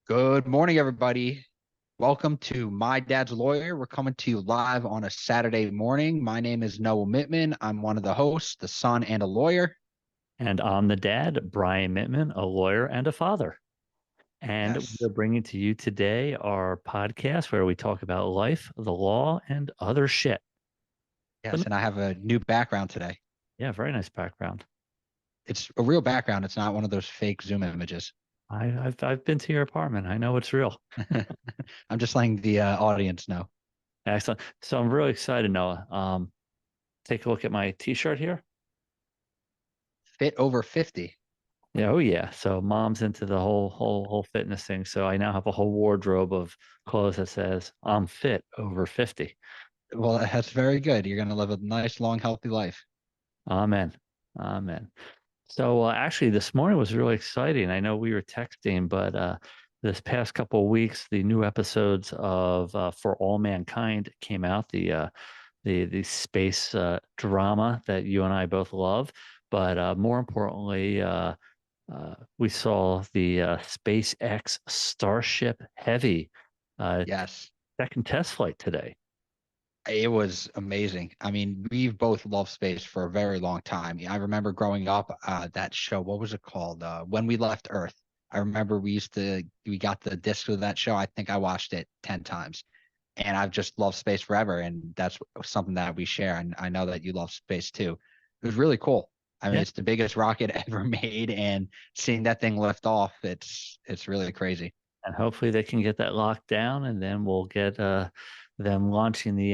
Good morning, everybody. Welcome to My Dad's Lawyer. We're coming to you live on a Saturday morning. My name is Noah Mittman. I'm one of the hosts, the son and a lawyer. And I'm the dad, Brian Mittman, a lawyer and a father. And Yes. we're bringing to you today our podcast where we talk about life, the law, and other shit. But Yes. And I have a new background today. yeah, very nice background. It's a real background. It's not one of those fake Zoom images. I've been to your apartment. I know it's real. I'm just letting the audience know. Excellent. So I'm really excited, Noah. Take a look at my t-shirt here. Fit over 50. Yeah, oh yeah. So mom's into the whole fitness thing. So I now have a whole wardrobe of clothes that says I'm fit over 50. Well, that's very good. You're going to live a nice, long, healthy life. Amen. Amen. So actually, this morning was really exciting. I know we were texting, but this past couple of weeks, the new episodes of For All Mankind came out. The space drama that you and I both love, but more importantly, we saw the SpaceX Starship Heavy uh, Yes. second test flight today. It was amazing. I mean, we've both loved space for a very long time. I remember growing up, that show, what was it called? When We Left Earth. I remember we got the disc of that show. I think I watched it 10 times. And I've just loved space forever. And that's something that we share. And I know that you love space too. It was really cool. I mean, Yeah, it's the biggest rocket ever made, and seeing that thing lift off, it's really crazy. and hopefully they can get that locked down, and then we'll get them launching the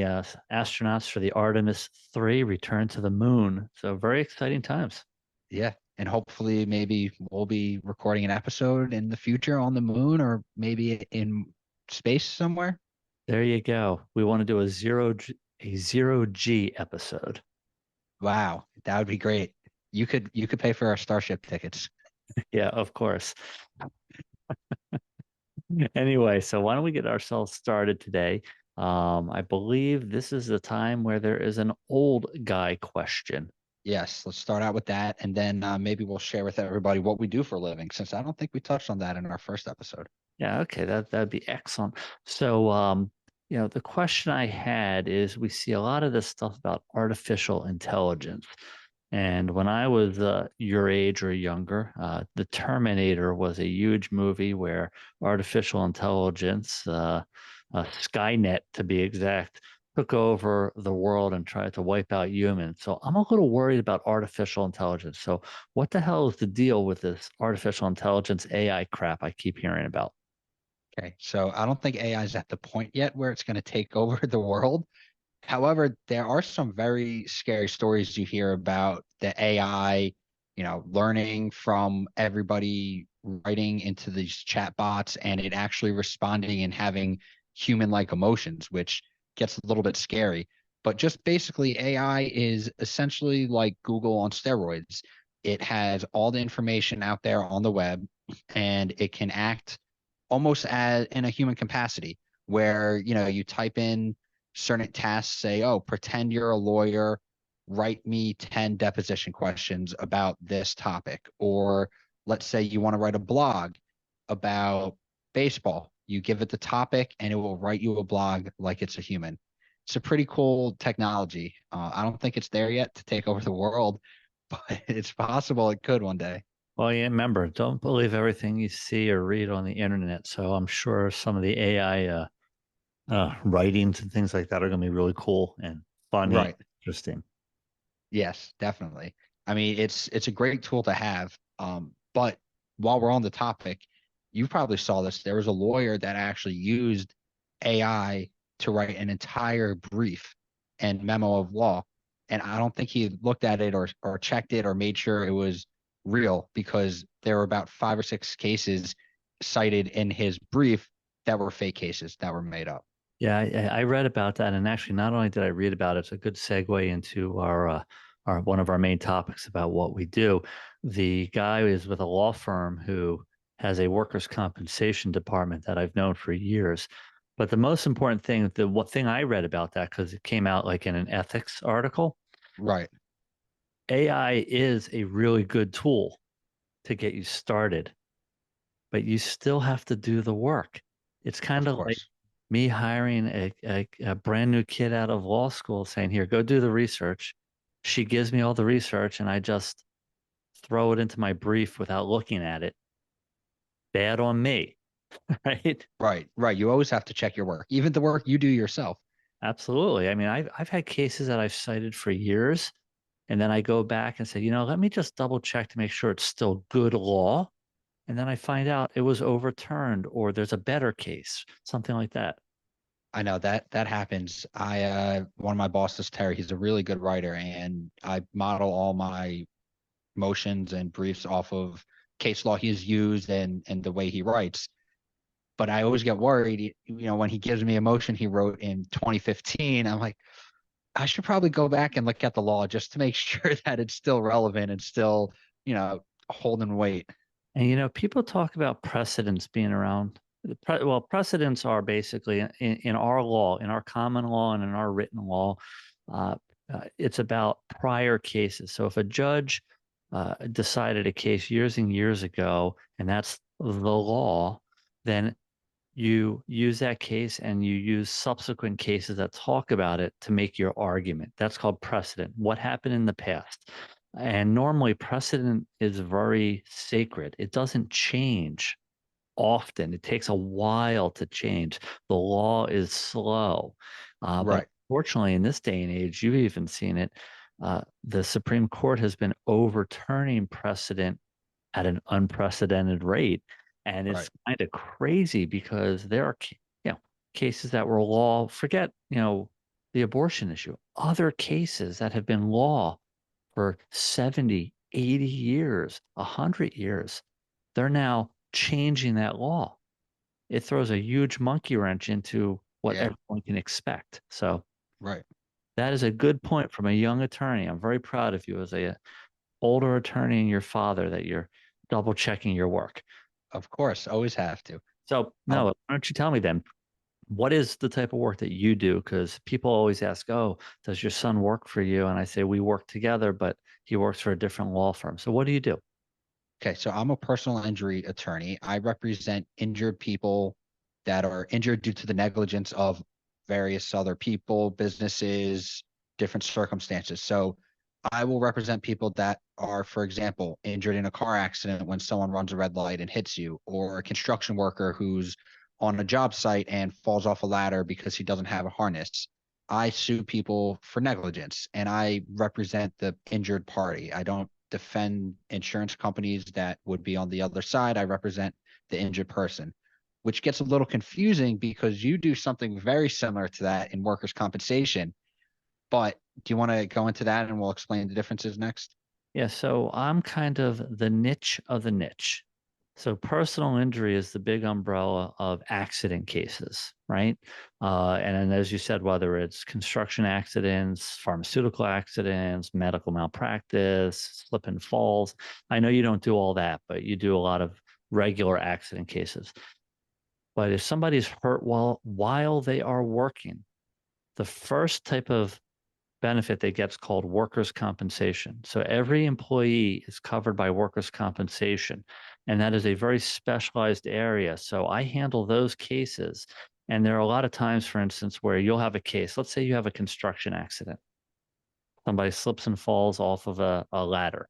astronauts for the Artemis 3 return to the moon. So very exciting times. Yeah. And hopefully maybe we'll be recording an episode in the future on the moon or maybe in space somewhere. There you go. We want to do a zero G episode. Wow, that would be great. You could pay for our Starship tickets. Yeah, of course. Anyway, so why don't we get ourselves started today? I believe this is the time where there is an old guy question. Yes, let's start out with that, and then maybe we'll share with everybody what we do for a living, since I don't think we touched on that in our first episode. Yeah, okay, that'd be excellent. So, the question I had is we see a lot of this stuff about artificial intelligence. And when I was your age or younger, The Terminator was a huge movie where artificial intelligence, Skynet to be exact, took over the world and tried to wipe out humans. So I'm a little worried about artificial intelligence. So what the hell is the deal with this artificial intelligence AI crap I keep hearing about? Okay, so I don't think AI is at the point yet where it's going to take over the world. However, there are some very scary stories you hear about the AI, learning from everybody writing into these chat bots and it actually responding and having human-like emotions, which gets a little bit scary. But just basically, AI is essentially like Google on steroids. It has all the information out there on the web, and it can act almost as in a human capacity, where you type in certain tasks, say, oh, pretend you're a lawyer, write me 10 deposition questions about this topic. Or let's say you want to write a blog about baseball. You give it the topic and it will write you a blog like it's a human. It's a pretty cool technology. I don't think it's there yet to take over the world, but it's possible it could one day. Well, yeah, remember, don't believe everything you see or read on the internet. So I'm sure some of the AI writings and things like that are going to be really cool and funny, Right. interesting. Yes, definitely. I mean, it's a great tool to have. But while we're on the topic, you probably saw this. There was a lawyer that actually used AI to write an entire brief and memo of law. And I don't think he looked at it or checked it or made sure it was real, because there were about 5 or 6 cases cited in his brief that were fake cases that were made up. Yeah, I read about that, and actually, not only did I read about it, it's a good segue into our one of our main topics about what we do. The guy is with a law firm who has a workers' compensation department that I've known for years. But the most important thing, the what thing I read about that, because it came out like in an ethics article, Right. AI is a really good tool to get you started. but you still have to do the work. It's kind Of of like course. me hiring a brand new kid out of law school saying, here, go do the research. She gives me all the research and I just throw it into my brief without looking at it. Bad on me, right? Right, right. You always have to check your work, even the work you do yourself. Absolutely. I mean, I've had cases that I've cited for years, and then I go back and say, let me just double check to make sure it's still good law. And then I find out it was overturned or there's a better case, something like that. I know that happens. One of my bosses, Terry, he's a really good writer, and I model all my motions and briefs off of case law he's used and the way he writes. But I always get worried, when he gives me a motion he wrote in 2015, I'm like, I should probably go back and look at the law just to make sure that it's still relevant and still, holding weight. And people talk about precedents being around. Well, precedents are basically in our law, in our common law, and in our written law. Uh, it's about prior cases. So if a judge decided a case years and years ago, and that's the law, then you use that case and you use subsequent cases that talk about it to make your argument. That's called precedent. What happened in the past? And normally precedent is very sacred. It doesn't change often. It takes a while to change. The law is slow. But Right, unfortunately, in this day and age, you've even seen it. The Supreme Court has been overturning precedent at an unprecedented rate. And right. it's kind of crazy because there are, cases that were law, forget, the abortion issue, other cases that have been law for 70, 80 years, 100 years. They're now changing that law. It throws a huge monkey wrench into what Yeah, everyone can expect. So right. that is a good point from a young attorney. I'm very proud of you as a older attorney and your father that you're double checking your work. Of course, always have to. So, no, Um, why don't you tell me then, what is the type of work that you do? Because people always ask, oh, does your son work for you? And I say, we work together, but he works for a different law firm. So, what do you do? okay, so I'm a personal injury attorney. I represent injured people that are injured due to the negligence of various other people, businesses, different circumstances. So I will represent people that are, for example, injured in a car accident when someone runs a red light and hits you, or a construction worker who's on a job site and falls off a ladder because he doesn't have a harness. I sue people for negligence and I represent the injured party. I don't defend insurance companies that would be on the other side. I represent the injured person, which gets a little confusing because you do something very similar to that in workers' compensation. But do you want to go into that and we'll explain the differences next? Yeah, so I'm kind of the niche of the niche. So personal injury is the big umbrella of accident cases, right? And then, as you said, whether it's construction accidents, pharmaceutical accidents, medical malpractice, slip and falls. I know you don't do all that, but you do a lot of regular accident cases. But if somebody's hurt while they are working, the first type of benefit they get is called workers' compensation. So every employee is covered by workers' compensation, and that is a very specialized area. So I handle those cases. And there are a lot of times, for instance, where you'll have a case. Let's say you have a construction accident. Somebody slips and falls off of a ladder.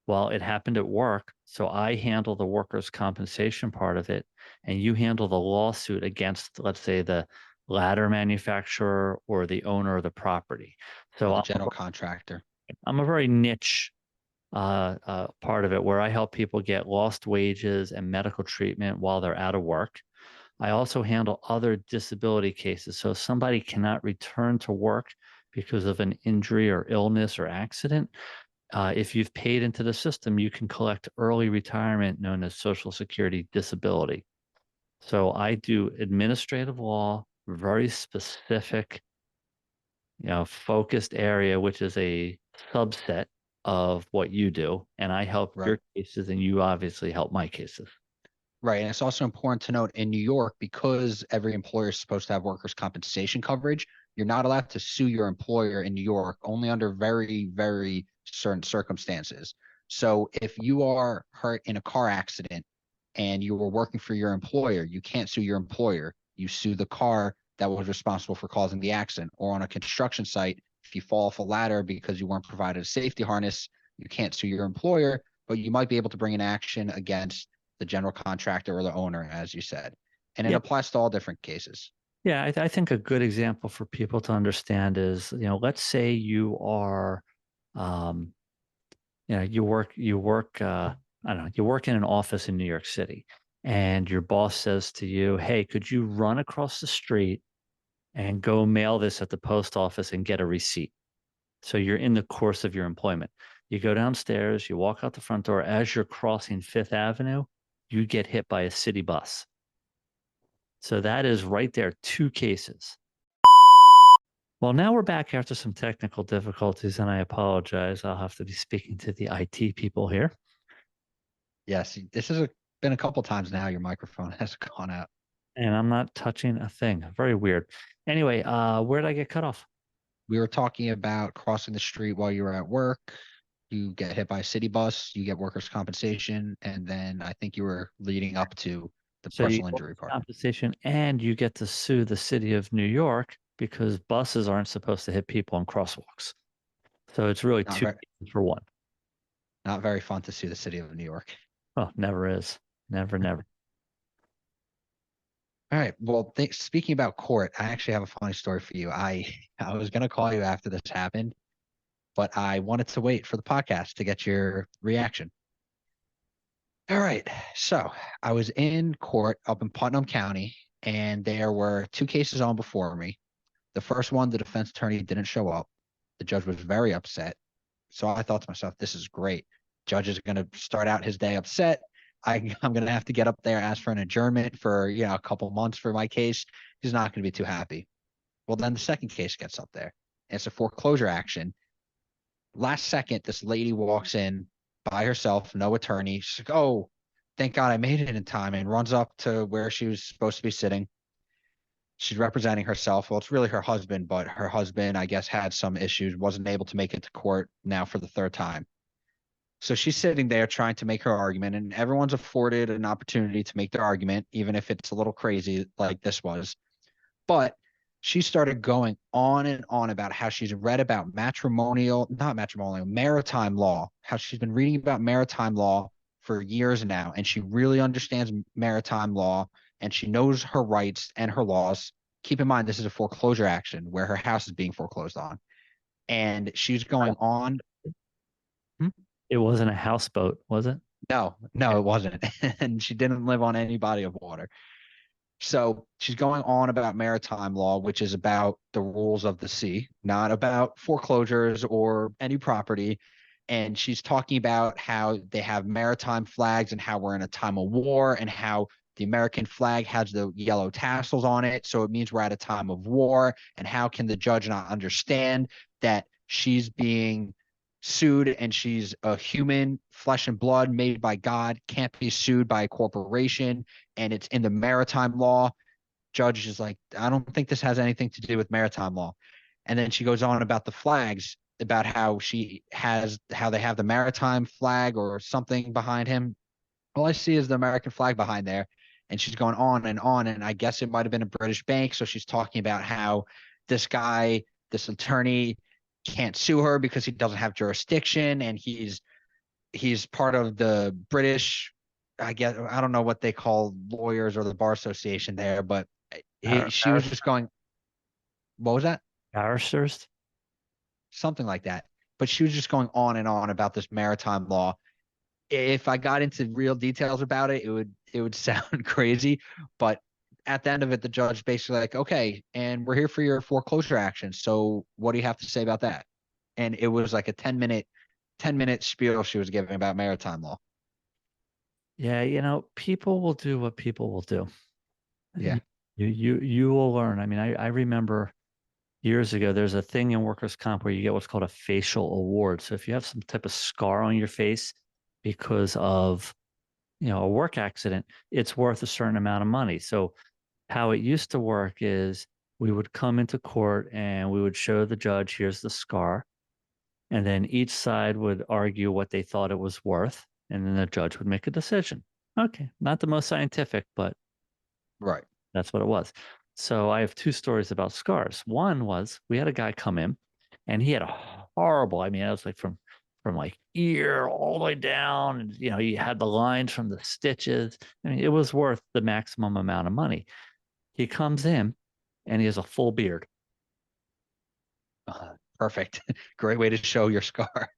Well, it happened at work. So I handle the workers' compensation part of it, and you handle the lawsuit against, let's say, the ladder manufacturer or the owner of the property. Or So the general contractor. I'm a very niche part of it where I help people get lost wages and medical treatment while they're out of work. I also handle other disability cases. So if somebody cannot return to work because of an injury or illness or accident, if you've paid into the system, you can collect early retirement known as Social Security disability. So I do administrative law, very specific, focused area, which is a subset of what you do. And I help Right. your cases and you obviously help my cases. Right. And it's also important to note in New York, because every employer is supposed to have workers' compensation coverage, you're not allowed to sue your employer in New York, only under very, very certain circumstances. So if you are hurt in a car accident and you were working for your employer, you can't sue your employer. You sue the car that was responsible for causing the accident. Or on a construction site, if you fall off a ladder because you weren't provided a safety harness, you can't sue your employer, but you might be able to bring an action against the general contractor or the owner, as you said. And it Yep. applies to all different cases. Yeah, I think a good example for people to understand is, let's say you are, um, I don't know, you work in an office in New York City, and your boss says to you, "Hey, could you run across the street and go mail this at the post office and get a receipt?" So you're in the course of your employment. You go downstairs, you walk out the front door. As you're crossing Fifth Avenue, you get hit by a city bus. So that is right there, two cases. Well, now we're back after some technical difficulties, and I apologize. I'll have to be speaking to the IT people here. Yes, this is been a couple times now. Your microphone has gone out. And I'm not touching a thing. Very weird. Anyway, where did I get cut off? We were talking about crossing the street while you were at work. You get hit by a city bus, you get workers' compensation, and then I think you were leading up to the So you personal get injury part. compensation, and you get to sue the city of New York because buses aren't supposed to hit people on crosswalks. So it's really Not two very, cases for one. not very fun to sue the city of New York. Oh, never is. Never, never. All right. Well, speaking about court, I actually have a funny story for you. I was gonna call you after this happened, but I wanted to wait for the podcast to get your reaction. All right. So I was in court up in Putnam County, and there were two cases on before me. The first one, the defense attorney didn't show up. The judge was very upset. So I thought to myself, this is great. Judge is going to start out his day upset. I'm going to have to get up there, ask for an adjournment for, a couple months for my case. He's not going to be too happy. Well, then the second case gets up there. It's a foreclosure action. Last second, this lady walks in by herself, no attorney. She's like, oh, thank God I made it in time, and runs up to where she was supposed to be sitting. She's representing herself. Well, it's really her husband, but her husband, I guess, had some issues, wasn't able to make it to court now for the third time. So she's sitting there trying to make her argument, and everyone's afforded an opportunity to make their argument, even if it's a little crazy like this was. But she started going on and on about how she's read about maritime law, how she's been reading about maritime law for years now, and she really understands maritime law, and she knows her rights and her laws. Keep in mind, this is a foreclosure action where her house is being foreclosed on. And she's going on. It wasn't a houseboat, was it? No, it wasn't. And she didn't live on any body of water. So she's going on about maritime law, which is about the rules of the sea, not about foreclosures or any property. And she's talking about how they have maritime flags and how we're in a time of war, and how the American flag has the yellow tassels on it. So it means we're at a time of war. And how can the judge not understand that she's being sued and she's a human, flesh and blood, made by God, can't be sued by a corporation, and it's in the maritime law. Judge is like, I don't think this has anything to do with maritime law. And then she goes on about the flags, about how they have the maritime flag or something behind him. All I see is the American flag behind there. And she's going on and on. And I guess it might have been a British bank. So she's talking about how this attorney can't sue her because he doesn't have jurisdiction, and he's part of the British, I guess, I don't know what they call lawyers or the bar association there, but she was just going, what was that? Barristers? Something like that. But she was just going on and on about this maritime law. If I got into real details about it, it would sound crazy, but at the end of it, the judge basically like, okay, and we're here for your foreclosure action. So what do you have to say about that? And it was like a 10-minute spiel she was giving about maritime law. Yeah, people will do what people will do. Yeah. You will learn. I mean, I remember years ago, there's a thing in workers' comp where you get what's called a facial award. So if you have some type of scar on your face because of, a work accident, it's worth a certain amount of money. So how it used to work is we would come into court and we would show the judge, here's the scar. And then each side would argue what they thought it was worth. And then the judge would make a decision. Okay, not the most scientific, but Right. that's what it was. So I have two stories about scars. One was we had a guy come in and he had a horrible, I mean, it was like from like ear all the way down. And you know, he had the lines from the stitches. I mean, it was worth the maximum amount of money. He comes in and he has a full beard. Perfect. Great way to show your scar.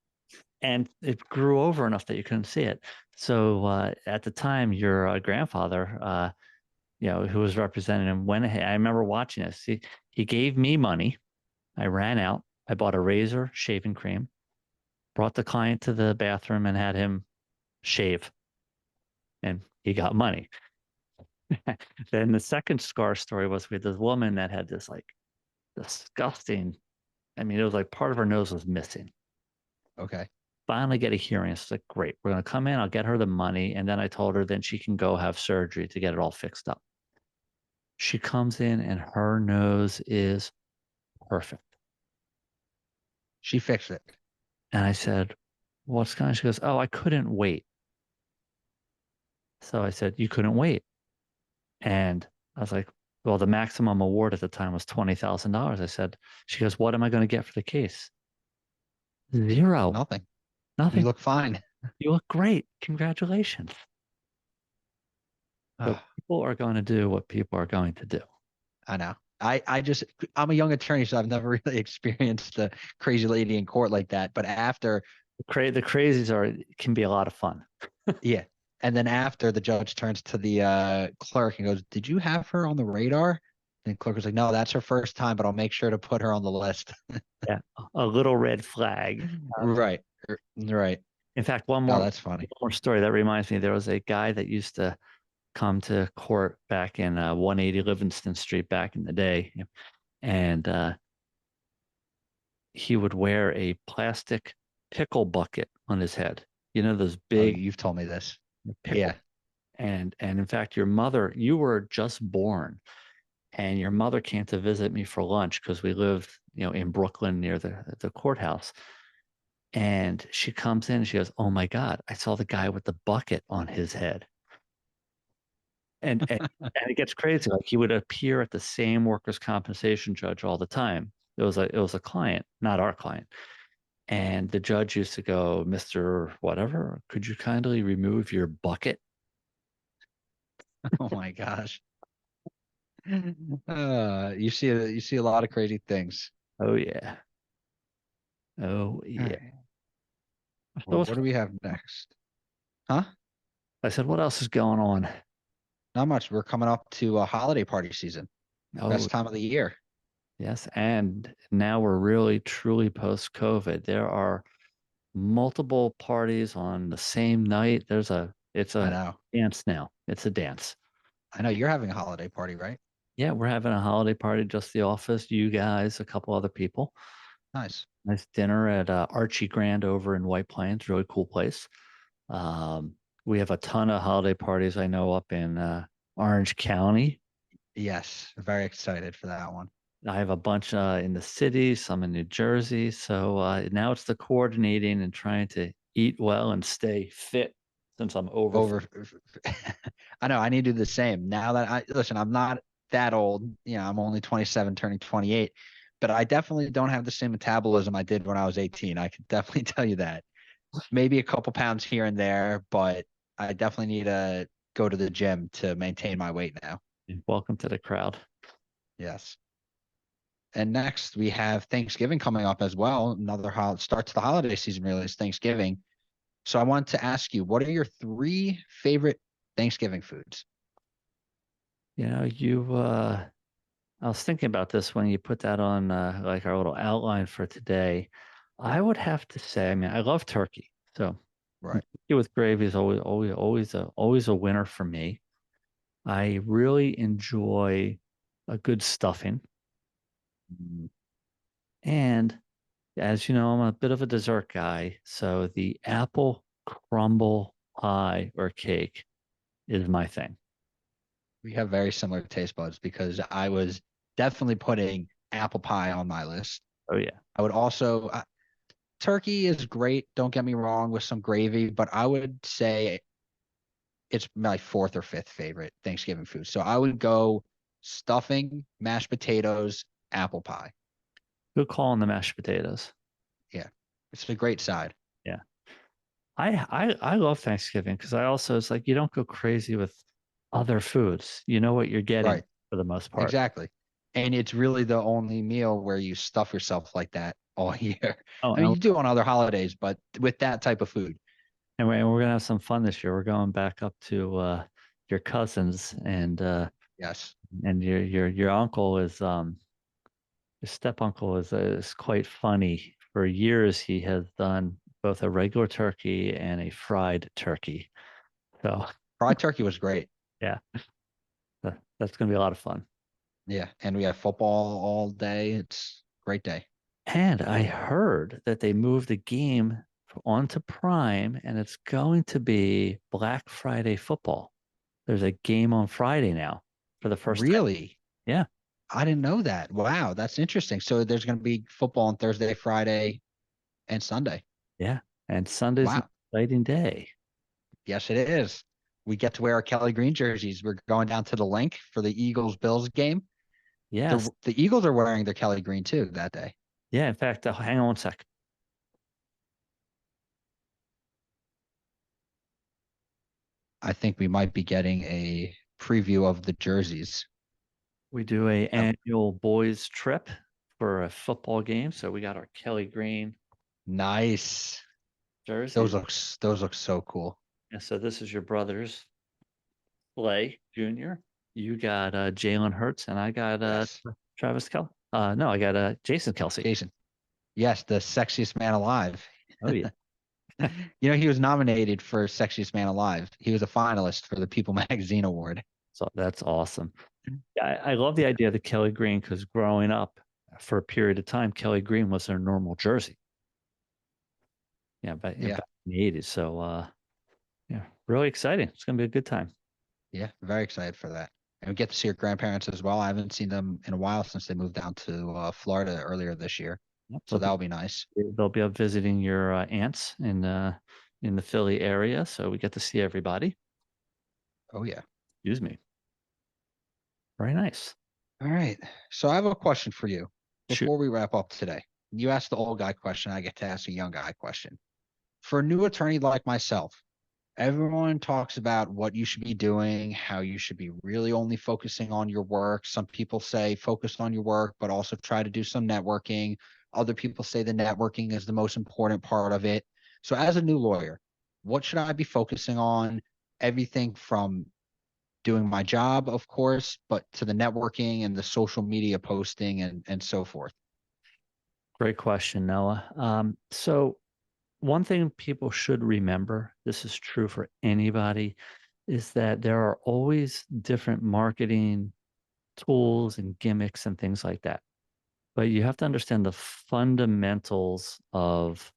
And it grew over enough that you couldn't see it. So at the time, your grandfather, you know, who was representing him, went ahead. I remember watching this. He gave me money. I ran out. I bought a razor, shaving cream, brought the client to the bathroom and had him shave, and he got money. Then the second scar story was with this woman that had this like disgusting. I mean, it was like part of her nose was missing. Okay. Finally get a hearing. It's like, great, we're going to come in. I'll get her the money. And then I told her then she can go have surgery to get it all fixed up. She comes in and her nose is perfect. She fixed it. And I said, what's going on? She goes, oh, I couldn't wait. So I said, you couldn't wait. And I was like, well, the maximum award at the time was $20,000. I said, she goes, what am I going to get for the case? Zero, Nothing. You nothing. look fine. You look great. Congratulations. So Ah, people are going to do what people are going to do. I know. I'm a young attorney, so I've never really experienced a crazy lady in court like that. But after, The crazies can be a lot of fun. yeah. And then after the judge turns to the clerk and goes, "Did you have her on the radar?" And the clerk was like, "No, that's her first time, but I'll make sure to put her on the list." Yeah, a little red flag. Right. Right. In fact, Oh, that's funny. one more story that reminds me. There was a guy that used to come to court back in 180 Livingston Street back in the day, and he would wear a plastic pickle bucket on his head. You know those Oh, big you've told me this. pickle. Yeah. And in fact, you were just born, and your mother came to visit me for lunch because we lived, you know, in Brooklyn near the courthouse. And she comes in and she goes, "Oh my God, I saw the guy with the bucket on his head." And it gets crazy. Like he would appear at the same workers' compensation judge all the time. It was a client, not our client. And the judge used to go, "Mr. Whatever, could you kindly remove your bucket?" Oh my gosh. You see a lot of crazy things. Oh yeah. Oh All yeah. right. So Well, what do we have next? Huh? I said, what else is going on? Not much. We're coming up to a holiday party season. Oh, Best time of the year. yes. And now we're really truly post COVID. There are multiple parties on the same night. It's I a know. dance now. It's a dance. I know you're having a holiday party, right? Yeah, we're having a holiday party, just the office, you guys, a couple other people. Nice. Nice dinner at Archie Grand over in White Plains, really cool place. Um, we have a ton of holiday parties I know up in Orange County. Yes. Very excited for that one. I have a bunch in the city, some in New Jersey. So now it's the coordinating and trying to eat well and stay fit since I'm over. Over. I know. I need to do the same. Now that listen, I'm not that old. You know, I'm only 27, turning 28, but I definitely don't have the same metabolism I did when I was 18. I can definitely tell you that. Maybe a couple pounds here and there, but I definitely need to go to the gym to maintain my weight now. Welcome to the crowd. Yes. And next we have Thanksgiving coming up as well. Another start to the holiday season really is Thanksgiving. So I want to ask you, what are your three favorite Thanksgiving foods? You know, I was thinking about this when you put that on like our little outline for today. I would have to say, I mean, I love turkey. So Right. turkey with gravy is always a winner for me. I really enjoy a good stuffing. Mm, And as you know, I'm a bit of a dessert guy. So the apple crumble pie or cake is my thing. we have very similar taste buds because I was definitely putting apple pie on my list. Oh, yeah. I would also, turkey is great. Don't get me wrong with some gravy, but I would say it's my fourth or fifth favorite Thanksgiving food. So I would go stuffing, mashed potatoes, apple pie. Good call on the mashed potatoes. Yeah. It's a great side. Yeah. I love Thanksgiving because I also, it's like you don't go crazy with other foods. You know what you're getting Right. for the most part. Exactly. And it's really the only meal where you stuff yourself like that all year. Oh, I mean, you do on other holidays, but with that type of food. and we're gonna have some fun this year. We're going back up to your cousins Yes. and your uncle is your step uncle is quite funny. For years, he has done both a regular turkey and a fried turkey. So Fried turkey was great. yeah, that's gonna be a lot of fun. Yeah. And we have football all day. It's a great day. And I heard that they moved the game onto Prime, and it's going to be Black Friday football. There's a game on Friday now for the first time. Really? Yeah, I didn't know that. Wow, that's interesting. So there's going to be football on Thursday, Friday, and Sunday. yeah. And Sunday's an Wow. exciting day. Yes, it is. We get to wear our Kelly Green jerseys. We're going down to the link for the Eagles Bills game. Yes. The Eagles are wearing their Kelly Green too that day. Yeah. In fact, hang on one sec. I think we might be getting a preview of the jerseys. We do a Oh, annual boys trip for a football game. So we got our Kelly Green nice. jerseys. Those look so cool. And so this is your brother's Slay Jr. You got Jalen Hurts, and I got Yes. Travis Kelce. No, I got Jason Kelsey. Jason. Yes, the sexiest man alive. Oh yeah. You know, he was nominated for Sexiest Man Alive. He was a finalist for the People Magazine Award. So that's awesome. Yeah, I love the idea of the Kelly Green because growing up for a period of time, Kelly Green was their normal jersey. Yeah, Yeah. back in the 80s. So yeah, really exciting. It's gonna be a good time. Yeah. Very excited for that. And we get to see your grandparents as well. I haven't seen them in a while since they moved down to Florida earlier this year. Yep, So that'll be nice. they'll be up visiting your aunts in the Philly area, so we get to see everybody. Oh, yeah. Excuse me. Very nice. All right. So I have a question for you Shoot. before we wrap up today. You asked the old guy question. I get to ask a young guy question. For a new attorney like myself, everyone talks about what you should be doing, how you should be really only focusing on your work. Some people say focus on your work, but also try to do some networking. Other people say the networking is the most important part of it. So, as a new lawyer, what should I be focusing on? Everything from doing my job, of course, but to the networking and the social media posting and so forth. Great question, Noah. So one thing people should remember, this is true for anybody, is that there are always different marketing tools and gimmicks and things like that. But you have to understand the fundamentals of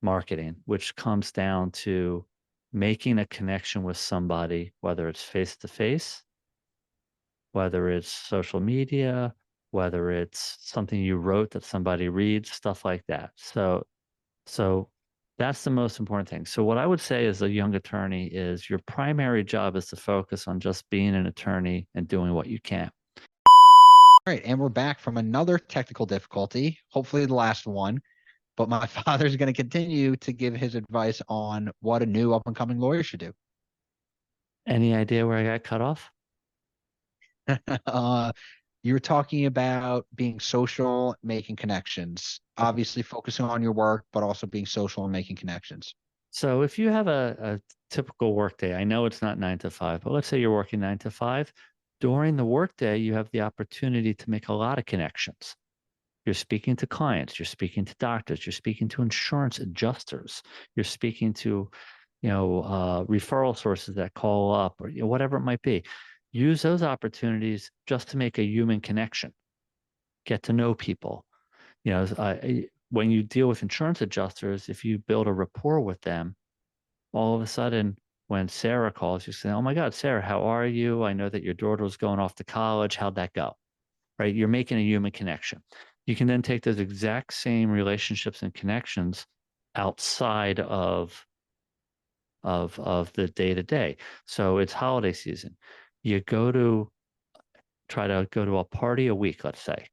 marketing, which comes down to making a connection with somebody, whether it's face to face, whether it's social media, whether it's something you wrote that somebody reads, stuff like that. So that's the most important thing. So what I would say as a young attorney is your primary job is to focus on just being an attorney and doing what you can. All right, and we're back from another technical difficulty, hopefully the last one. But my father's going to continue to give his advice on what a new up and coming lawyer should do. Any idea where I got cut off? uh, you were talking about being social, making connections, Okay. obviously focusing on your work, but also being social and making connections. So if you have a typical workday, I know it's not 9 to 5, but let's say you're working 9 to 5. During the workday, you have the opportunity to make a lot of connections. You're speaking to clients, you're speaking to doctors, you're speaking to insurance adjusters, you're speaking to, referral sources that call up or whatever it might be. Use those opportunities just to make a human connection, get to know people. When you deal with insurance adjusters, if you build a rapport with them, all of a sudden, when Sarah calls, you say, "Oh my God, Sarah, how are you? I know that your daughter was going off to college. How'd that go?" Right? You're making a human connection. You can then take those exact same relationships and connections outside of of the day to day. So it's holiday season. You try to go to a party a week, let's say,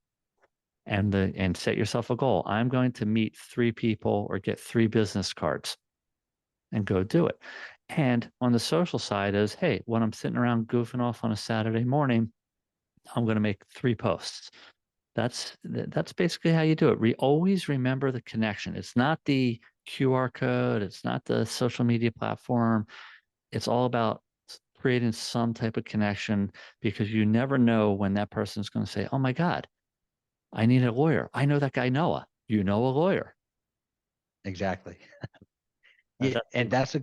and set yourself a goal. I'm going to meet 3 people or get 3 business cards and go do it. And on the social side is, hey, when I'm sitting around goofing off on a Saturday morning, I'm going to make 3 posts. That's basically how you do it. Always remember the connection. It's not the QR code. It's not the social media platform. It's all about creating some type of connection, because you never know when that person's going to say, oh my God, I need a lawyer. I know that guy Noah. You know a lawyer. Exactly. Uh, Yeah, that- and that's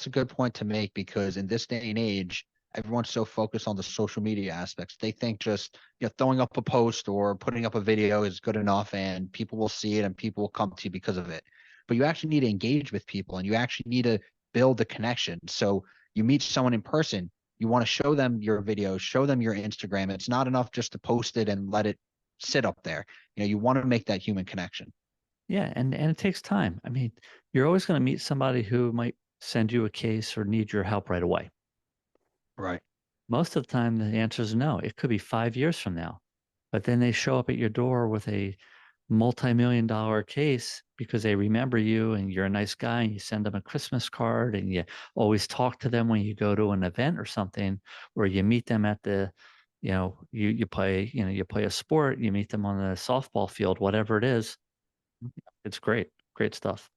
a good point to make, because in this day and age, everyone's so focused on the social media aspects. They think just throwing up a post or putting up a video is good enough, and people will see it and people will come to you because of it. But you actually need to engage with people, and you actually need to build a connection. So you meet someone in person, you want to show them your videos, show them your Instagram. It's not enough just to post it and let it sit up there. You want to make that human connection. Yeah, and it takes time. I mean, you're always going to meet somebody who might send you a case or need your help right away. Right. Most of the time, the answer is no. It could be 5 years from now, but then they show up at your door with a multi-million-dollar case because they remember you and you're a nice guy, and you send them a Christmas card, and you always talk to them when you go to an event or something, or you meet them at the, you play, you play a sport, you meet them on the softball field, whatever it is. It's great. Great stuff.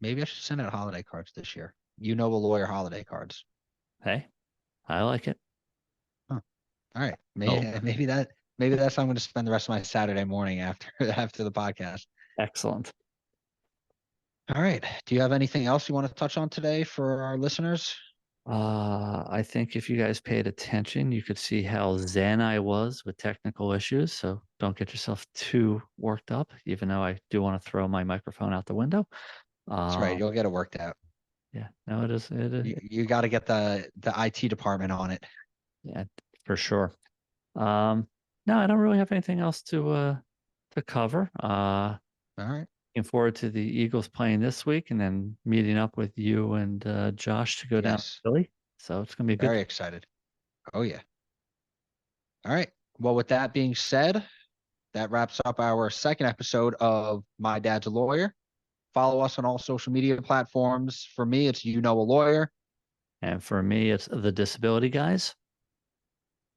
Maybe I should send out holiday cards this year. A lawyer holiday cards. Hey, I like it. Huh. All right. Oh, Maybe that's how I'm going to spend the rest of my Saturday morning after after the podcast. excellent. All right. Do you have anything else you want to touch on today for our listeners? I think if you guys paid attention, you could see how zen I was with technical issues. So don't get yourself too worked up, even though I do want to throw my microphone out the window. That's right. Um, You'll get it worked out. yeah, no, it is. It is. You got to get the IT department on it. Yeah, for sure. Um, no, I don't really have anything else to cover. All right. Looking forward to the Eagles playing this week, and then meeting up with you and Josh to go down to Yes. Philly. So it's gonna be a good. Very excited. Oh yeah. All right. Well, with that being said, that wraps up our second episode of My Dad's a Lawyer. Follow us on all social media platforms. For me, it's a lawyer. And for me, it's the disability guys.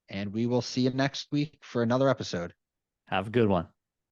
And we will see you next week for another episode. Have a good one.